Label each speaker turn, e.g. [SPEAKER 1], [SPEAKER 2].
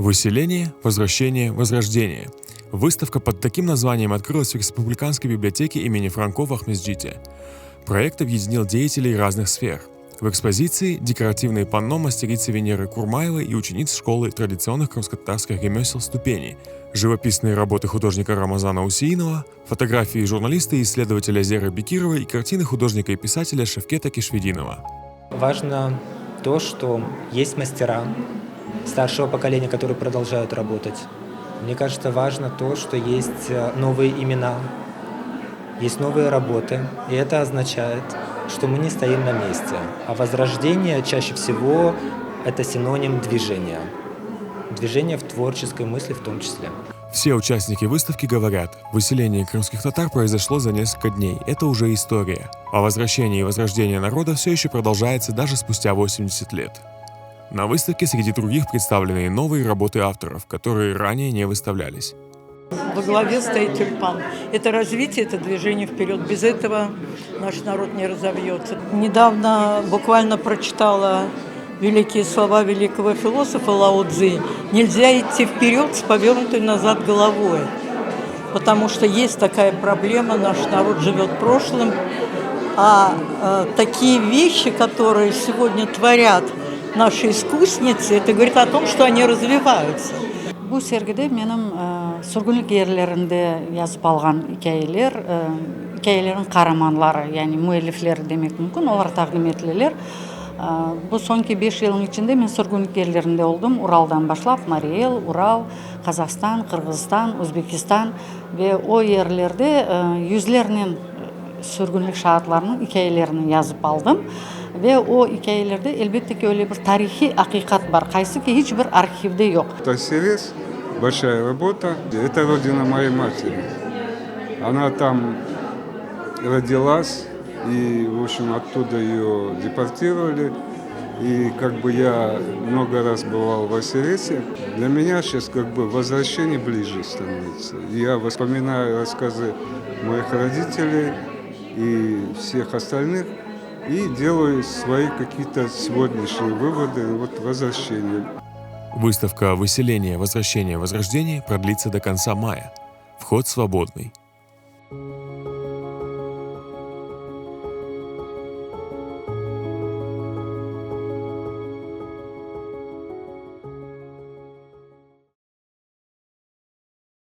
[SPEAKER 1] Выселение, возвращение, возрождение. Выставка под таким названием открылась в Республиканской библиотеке имени Франко в Ахмеджите. Проект объединил деятелей разных сфер. В экспозиции декоративные панно мастерицы Венеры Курмаевой и учениц школы традиционных крымско-татарских ремесел «Ступени», живописные работы художника Рамазана Усеинова, фотографии журналиста и исследователя Зеры Бекировой и картины художника и писателя Шевкета Кишвединова.
[SPEAKER 2] Важно то, что есть мастера старшего поколения, которые продолжают работать. Мне кажется, важно то, что есть новые имена, есть новые работы, и это означает, что мы не стоим на месте. А возрождение чаще всего это синоним движения. Движение в творческой мысли в том числе.
[SPEAKER 1] Все участники выставки говорят, выселение крымских татар произошло за несколько дней, это уже история. А возвращение и возрождение народа все еще продолжается даже спустя 80 лет. На выставке среди других представлены и новые работы авторов, которые ранее не выставлялись.
[SPEAKER 3] Во главе стоит тюльпан. Это развитие, это движение вперед. Без этого наш народ не разовьется. Недавно буквально прочитала великие слова великого философа Лао Цзи. Нельзя идти вперед с повернутой назад головой. Потому что есть такая проблема, наш народ живет прошлым. А такие вещи, которые сегодня творят наши искусницы, это говорит о том, что они развиваются.
[SPEAKER 4] Бұл сергіде менің сүргінлік ерлерінде жазып алған хикаялердің қараманлары, яғни муэллифлер демек мүмкін, олар тақдим етілелер. Бұл соңғы 5 жылдың ішінде мен сүргінлік ерлерінде болдым. Уралдан башлап, Мариэл, Урал, Қазақстан, Қырғызстан, Өзбекистан ve o yerlerde yüzlerinin sürgünlük şahitlerinin hikayelerini yazıp aldım. Ve o hikayelerde elbette ki öyle bir tarihi hakikat var. Kaysı ki hiçbir arşivde yok.
[SPEAKER 5] Тассерес, большая работа. Это родина моей матери. Она там родилась, и, в общем, оттуда ее депортировали. И как бы я много раз бывал в Ассересе. Для меня сейчас как бы возвращение ближе становится. Я вспоминаю рассказы моих родителей и всех остальных, и делаю свои какие-то сегодняшние выводы, вот возвращение.
[SPEAKER 1] Выставка «Выселение, возвращение, возрождение» продлится до конца мая. Вход свободный.